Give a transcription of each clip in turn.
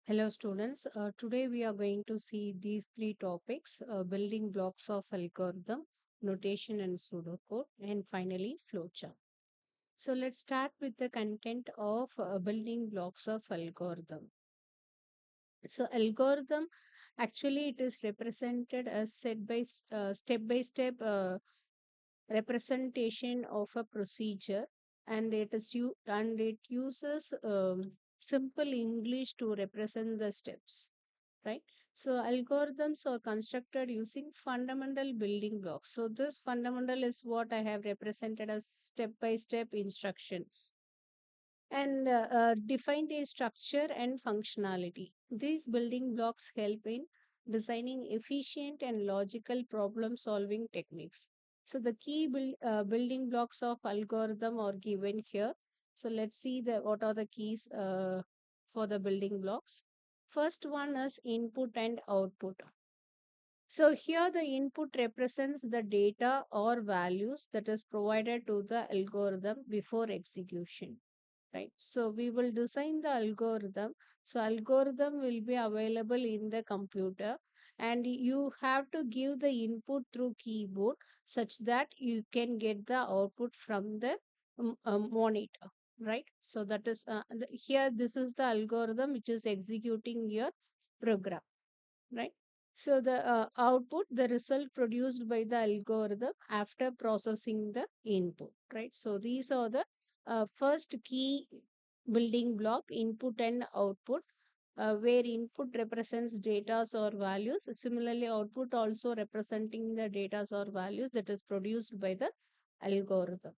Hello students, today we are going to see these three topics, building blocks of algorithm, notation and pseudocode, and finally flowchart. So let's start with the content of building blocks of algorithm. So algorithm, actually it is represented as step by step representation of a procedure, and it uses simple English to represent the steps, right? So algorithms are constructed using fundamental building blocks. So this fundamental is what I have represented as step by step instructions, and defined a structure and functionality. These building blocks help in designing efficient and logical problem solving techniques. So the building blocks of algorithm are given here. So let's see what are the keys for the building blocks. First one is input and output. So here the input represents the data or values that is provided to the algorithm before execution, right? So we will design the algorithm. So algorithm will be available in the computer, and you have to give the input through keyboard such that you can get the output from the monitor, right? So that is here this is the algorithm which is executing your program, right? So the output, the result produced by the algorithm after processing the input, right? So these are the first key building block, input and output, where input represents data or values. Similarly, output also representing the data or values that is produced by the algorithm.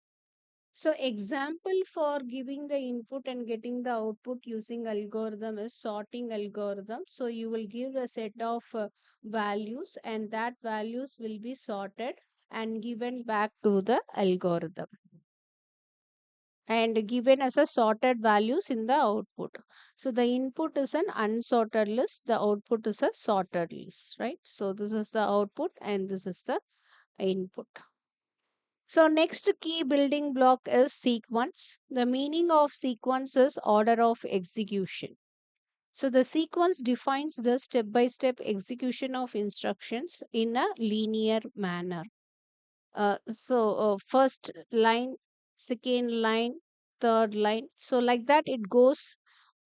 So example for giving the input and getting the output using algorithm is sorting algorithm. So you will give a set of values, and that values will be sorted and given back to the algorithm and given as a sorted values in the output. So the input is an unsorted list, the output is a sorted list, right? So this is the output and this is the input. So next key building block is sequence. The meaning of sequence is order of execution. So the sequence defines the step-by-step execution of instructions in a linear manner. First line, second line, third line. So like that it goes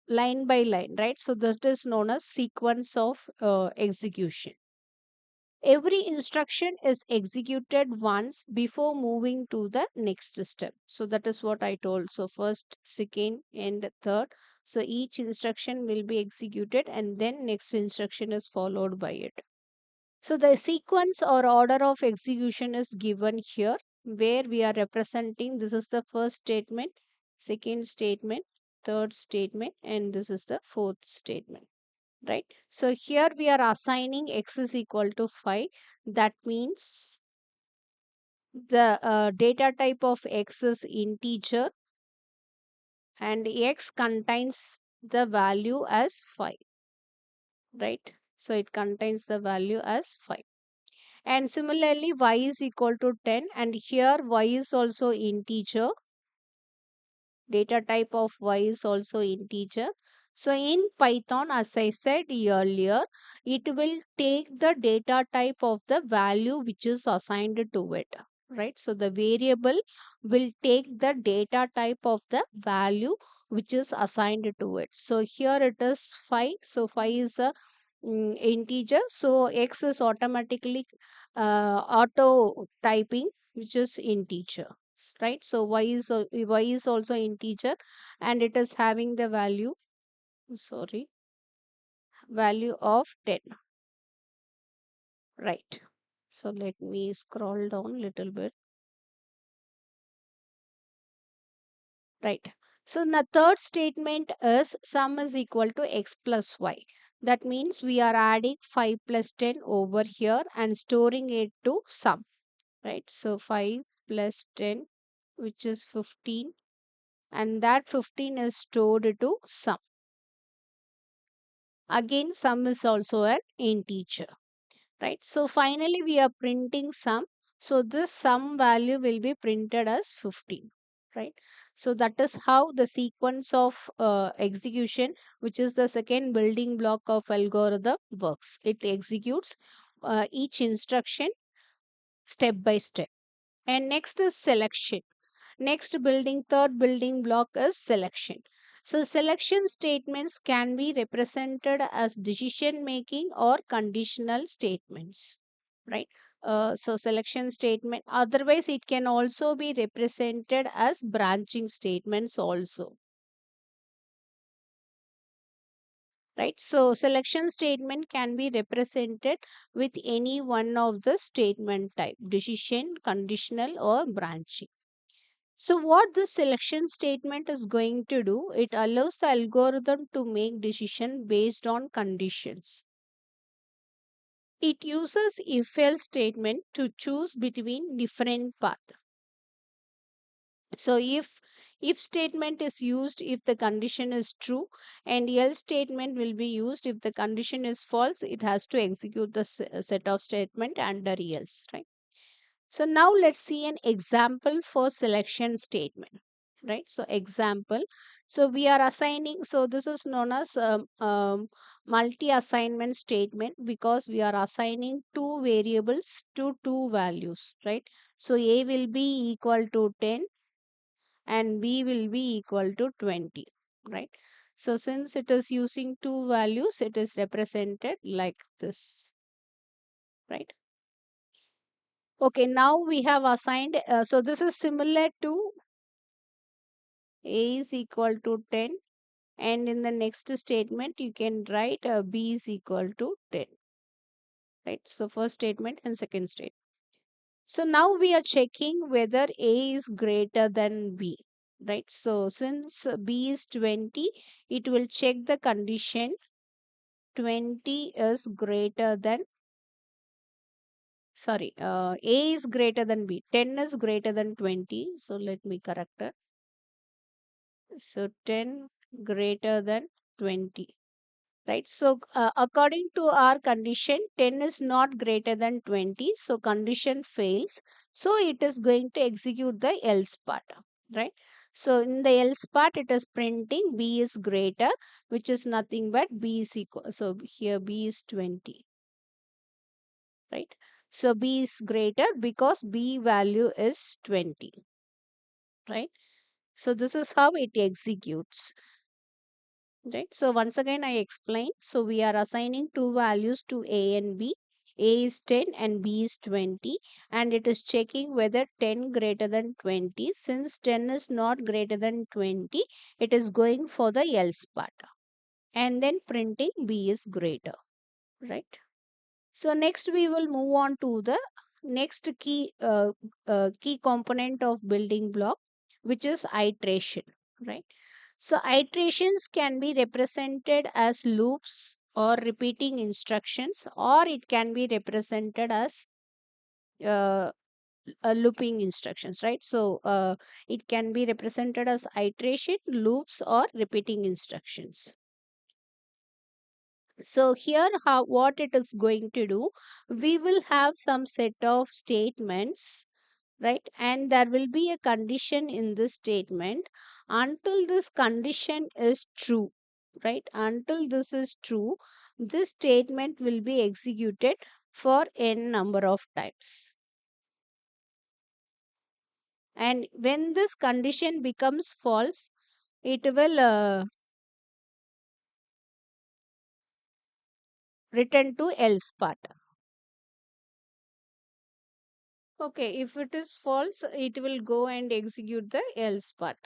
line by line, right? So that is known as sequence of execution. Every instruction is executed once before moving to the next step. So that is what I told. So first, second, and third. So each instruction will be executed and then next instruction is followed by it. So the sequence or order of execution is given here, where we are representing this is the first statement, second statement, third statement, and this is the fourth statement, right? So here we are assigning x is equal to 5. That means the data type of x is integer and x contains the value as 5, right? So it contains the value as 5. And similarly, y is equal to 10, and here y is also integer. Data type of y is also integer. So in Python, as I said earlier, it will take the data type of the value which is assigned to it, right? So the variable will take the data type of the value which is assigned to it. So here it is 5. So 5 is a integer. So x is automatically auto typing, which is integer, right? So y is also integer, and it is having the value, sorry, value of 10, right? So let me scroll down little bit, right? So the third statement is sum is equal to x plus y. That means we are adding 5 plus 10 over here and storing it to sum, right? So 5 plus 10, which is 15, and that 15 is stored to sum. Again, sum is also an integer, right? So finally, we are printing sum. So this sum value will be printed as 15, right? So that is how the sequence of execution, which is the second building block of algorithm, works. It executes each instruction step by step. And next is selection. Third building block is selection. So selection statements can be represented as decision making or conditional statements, right? So selection statement, otherwise it can also be represented as branching statements also, right? So selection statement can be represented with any one of the statement type: decision, conditional, or branching. So what this selection statement is going to do, it allows the algorithm to make decision based on conditions. It uses if else statement to choose between different paths. So if statement is used if the condition is true, and else statement will be used if the condition is false, it has to execute the set of statement under else, right? So now let's see an example for selection statement, right? So example, so we are assigning, so this is known as multi-assignment statement because we are assigning two variables to two values, right? So A will be equal to 10 and B will be equal to 20, right? So since it is using two values, it is represented like this, right? Okay, now we have assigned, so this is similar to A is equal to 10, and in the next statement you can write B is equal to 10, right? So first statement and second statement. So now we are checking whether A is greater than B, right? So since B is 20, it will check the condition 20 is greater than, sorry, A is greater than B. 10 is greater than 20. So let me correct it. So 10 greater than 20, right? So according to our condition, 10 is not greater than 20. So condition fails. So it is going to execute the else part, right? So in the else part, it is printing B is greater, which is nothing but B is equal. So here B is 20, right? So B is greater because B value is 20, right? So this is how it executes. Right. So once again, I explain. So we are assigning two values to A and B. A is 10 and B is 20, and it is checking whether 10 greater than 20. Since 10 is not greater than 20, it is going for the else part and then printing B is greater, right? So next we will move on to the next key component of building block, which is iteration, right? So iterations can be represented as loops or repeating instructions, or it can be represented as uh, looping instructions, right? So it can be represented as iteration, loops, or repeating instructions. So here how what it is going to do, we will have some set of statements, right? And there will be a condition in this statement. Until this condition is true, right? Until this is true, this statement will be executed for n number of times. And when this condition becomes false, it will return to else part. Okay, if it is false, it will go and execute the else part,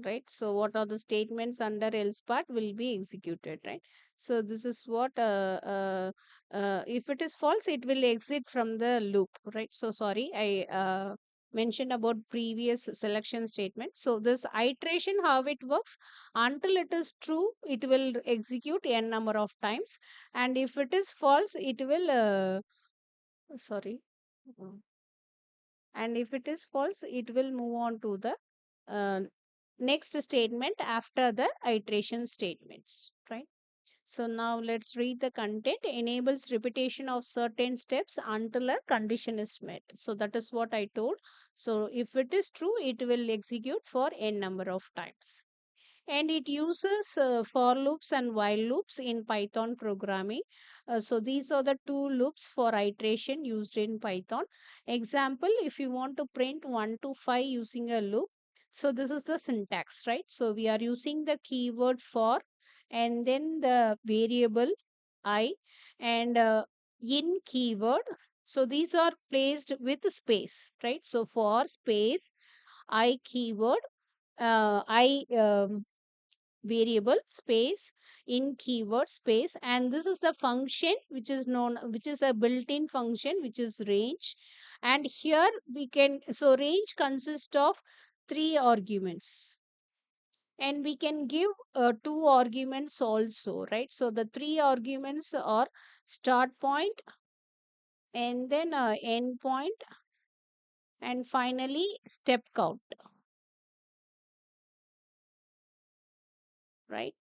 right? So what are the statements under else part will be executed, right? So this is what, if it is false, it will exit from the loop, right? So sorry, I mentioned about previous selection statement. So this iteration, how it works, until it is true, it will execute n number of times. And if it is false, it will, sorry. And if it is false, it will move on to the uh, next statement after the iteration statements, right? So now let's read the content. Enables repetition of certain steps until a condition is met. So that is what I told. So if it is true, it will execute for n number of times. And it uses for loops and while loops in Python programming. So these are the two loops for iteration used in Python. Example, if you want to print 1 to 5 using a loop, so this is the syntax, right? So we are using the keyword for and then the variable I and in keyword. So these are placed with space, right? So for space I keyword, I variable space in keyword space, and this is the function which is known, which is a built-in function, which is range. And here we can, so range consists of three arguments, and we can give two arguments also, right? So the three arguments are start point and then end point and finally step count, right?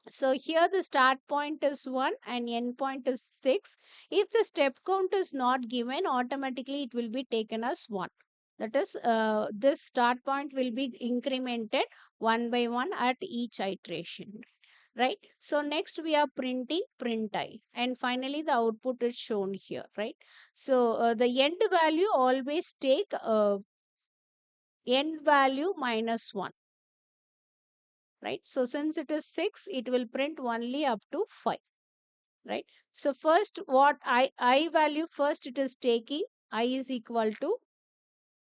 So here the start point is 1 and end point is 6. If the step count is not given, automatically it will be taken as 1. That is, this start point will be incremented one by one at each iteration. Right. So next we are printing print I, and finally the output is shown here. Right. So the end value always take end value minus 1. Right. So since it is 6, it will print only up to 5. Right. So first what I value first it is taking I is equal to,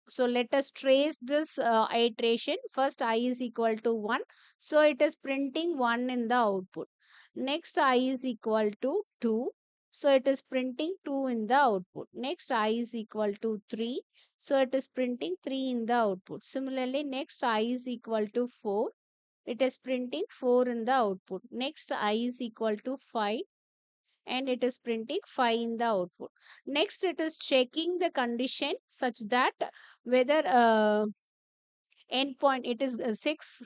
so let us trace this iteration. First I is equal to 1, so it is printing 1 in the output. Next I is equal to 2, so it is printing 2 in the output. Next I is equal to 3, so it is printing 3 in the output. Similarly next I is equal to 4, it is printing 4 in the output. Next I is equal to 5, and it is printing 5 in the output. Next, it is checking the condition such that whether endpoint it is 6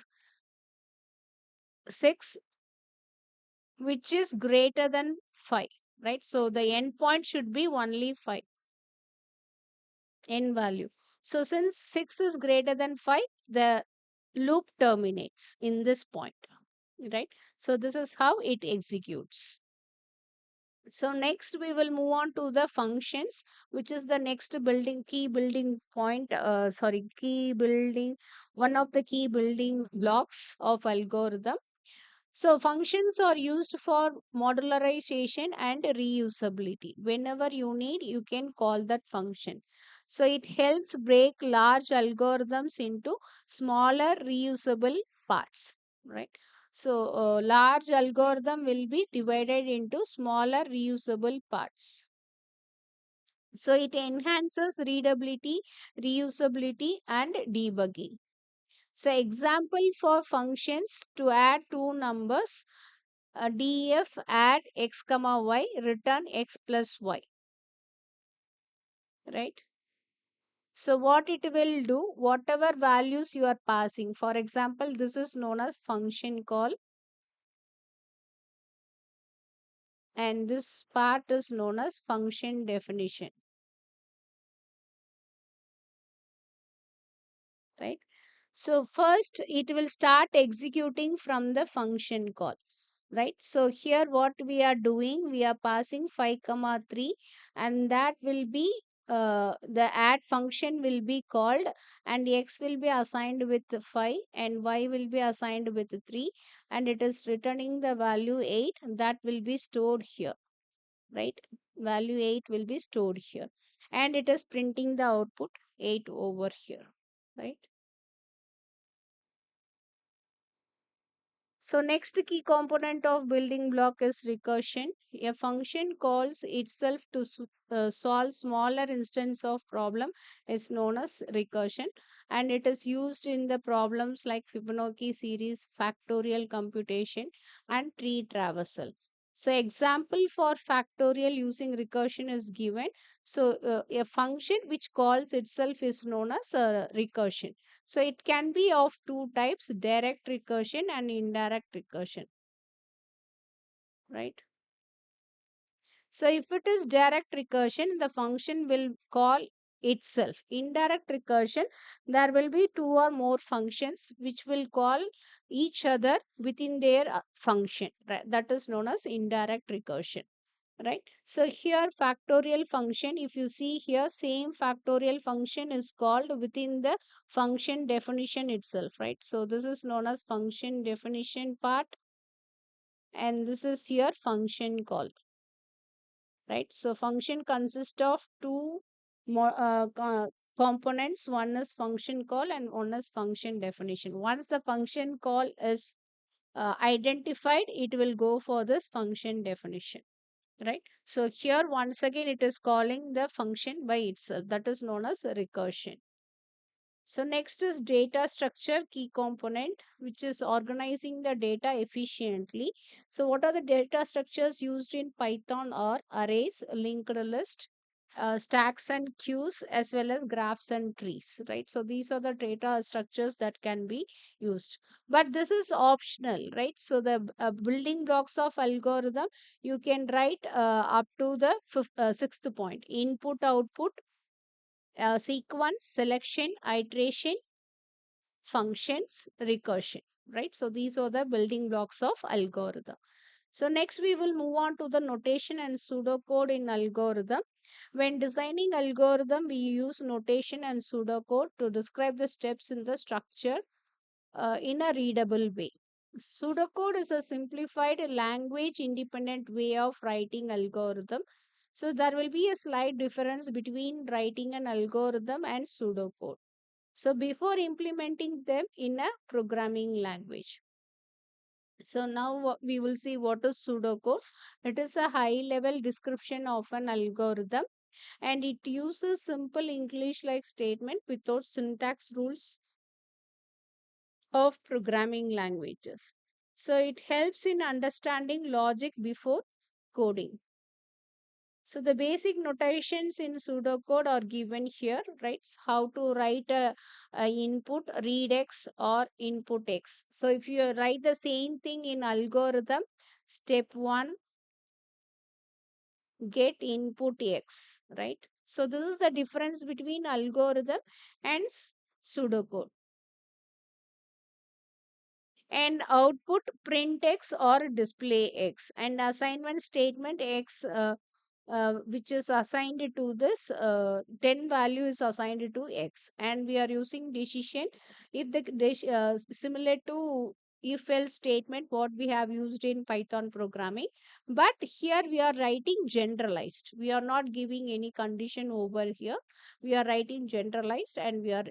which is greater than 5, right? So the endpoint should be only 5 end value. So since 6 is greater than 5, the loop terminates in this point, right? So this is how it executes. So next we will move on to the functions, which is the next building key building point. Key building, one of the key building blocks of algorithm. So functions are used for modularization and reusability. Whenever you need, you can call that function. So it helps break large algorithms into smaller reusable parts, right? So large algorithm will be divided into smaller reusable parts. So it enhances readability, reusability, and debugging. So example for functions: to add two numbers, def add x comma y, return x plus y, right? So what it will do, whatever values you are passing, for example, this is known as function call, and this part is known as function definition, right? So first it will start executing from the function call, right? So here what we are doing, we are passing 5 comma 3, and that will be the add function will be called, and x will be assigned with 5 and y will be assigned with 3, and it is returning the value 8 that will be stored here, right? Value 8 will be stored here, and it is printing the output 8 over here, right? So next key component of building block is recursion. A function calls itself to solve smaller instance of problem is known as recursion, and it is used in the problems like Fibonacci series, factorial computation, and tree traversal. So example for factorial using recursion is given. So a function which calls itself is known as recursion. So it can be of two types: direct recursion and indirect recursion. right? So if it is direct recursion, the function will call itself. Indirect recursion, there will be two or more functions which will call each other within their function. Right? That is known as indirect recursion. Right? So here factorial function, if you see here, same factorial function is called within the function definition itself. Right? So this is known as function definition part, and this is here function call. Right? So function consists of two more components. One is function call and one is function definition. Once the function call is identified, it will go for this function definition. Right? So here once again it is calling the function by itself. That is known as recursion. So next is data structure key component, which is organizing the data efficiently. So what are the data structures used in Python are arrays, linked list, stacks and queues, as well as graphs and trees, right? So these are the data structures that can be used. But this is optional, right? So the building blocks of algorithm, you can write up to the sixth point: input, output, sequence, selection, iteration, functions, recursion, right? So these are the building blocks of algorithm. So next we will move on to the notation and pseudocode in algorithm. When designing algorithm, we use notation and pseudocode to describe the steps in the structure in a readable way. Pseudocode is a simplified language independent way of writing algorithm. So there will be a slight difference between writing an algorithm and pseudocode. So before implementing them in a programming language. So now we will see what is pseudocode. It is a high level description of an algorithm, and it uses simple English like statement without syntax rules of programming languages. So it helps in understanding logic before coding. So the basic notations in pseudocode are given here, right? How to write a input read x or input x. So if you write the same thing in algorithm, step 1 get input x, right? So this is the difference between algorithm and pseudocode. And output print x or display x, and assignment statement x which is assigned to this 10 value is assigned to x, and we are using decision if the similar to if else statement what we have used in Python programming, but here we are writing generalized. We are not giving any condition over here. We are writing generalized, and we are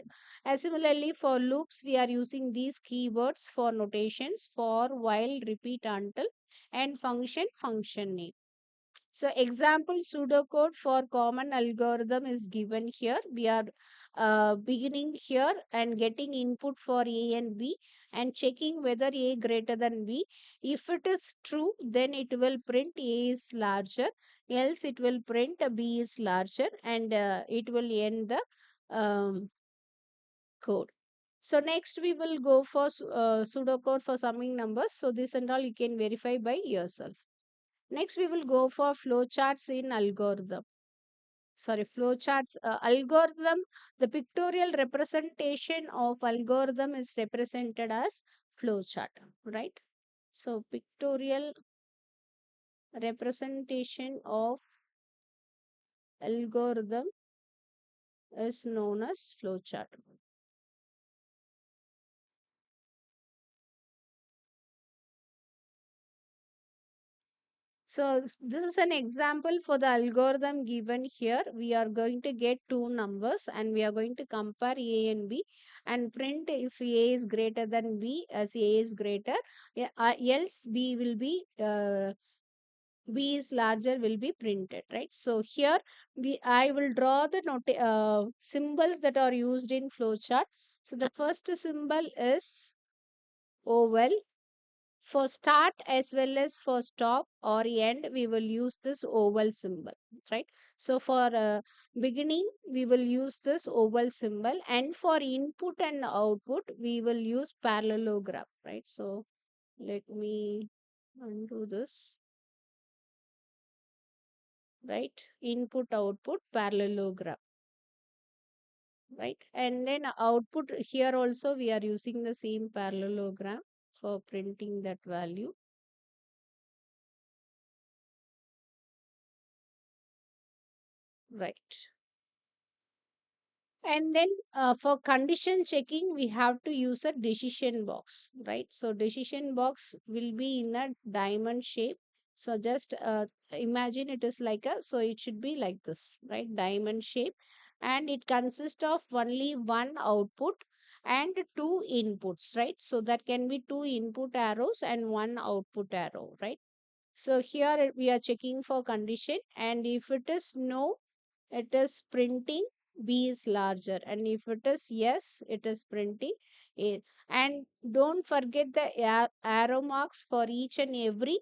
similarly for loops we are using these keywords for notations: for, while, repeat, until, and function name. So example pseudocode for common algorithm is given here. We are beginning here and getting input for A and B and checking whether A greater than B. If it is true, then it will print A is larger, else it will print B is larger, and it will end the code. So next we will go for pseudocode for summing numbers. So this and all you can verify by yourself. Next, we will go for flowcharts in algorithm. Sorry, flowcharts algorithm. The pictorial representation of algorithm is represented as flowchart, right? So pictorial representation of algorithm is known as flowchart. So this is an example for the algorithm given here. We are going to get two numbers and we are going to compare A and B and print if A is greater than B as A is greater, else B is larger will be printed, right? So here I will draw the symbols that are used in flowchart. So the first symbol is oval. For start as well as for stop or end, we will use this oval symbol, right? So for beginning, we will use this oval symbol, and for input and output, we will use parallelogram, right? So let me undo this. right? Input output parallelogram, right? And then output here also we are using the same parallelogram for printing that value, right? And then for condition checking, we have to use a decision box, right? So decision box will be in a diamond shape. So just imagine it is like a, so it should be like this, right? Diamond shape. And it consists of only one output and two inputs, right? So that can be two input arrows and one output arrow, right? So here we are checking for condition, and if it is no, it is printing B is larger, and if it is yes, it is printing A. And don't forget the arrow marks for each and every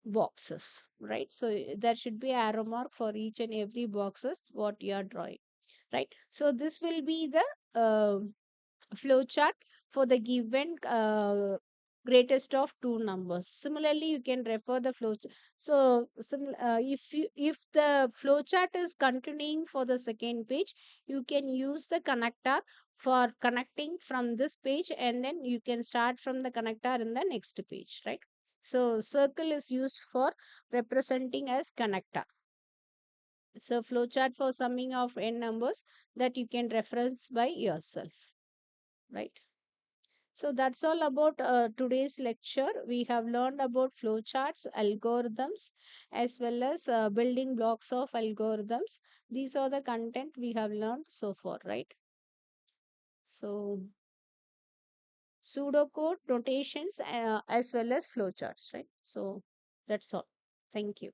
boxes, right? So there should be arrow mark for each and every boxes what you are drawing, right? So this will be the flowchart for the given greatest of two numbers. Similarly, you can refer the flow. So, if the flowchart is continuing for the second page, you can use the connector for connecting from this page, and then you can start from the connector in the next page, right? So, circle is used for representing as connector. So, flowchart for summing of n numbers that you can reference by yourself, right? So that's all about today's lecture. We have learned about flowcharts, algorithms, as well as building blocks of algorithms. These are the content we have learned so far, right? So pseudocode notations as well as flowcharts, right? So that's all. Thank you.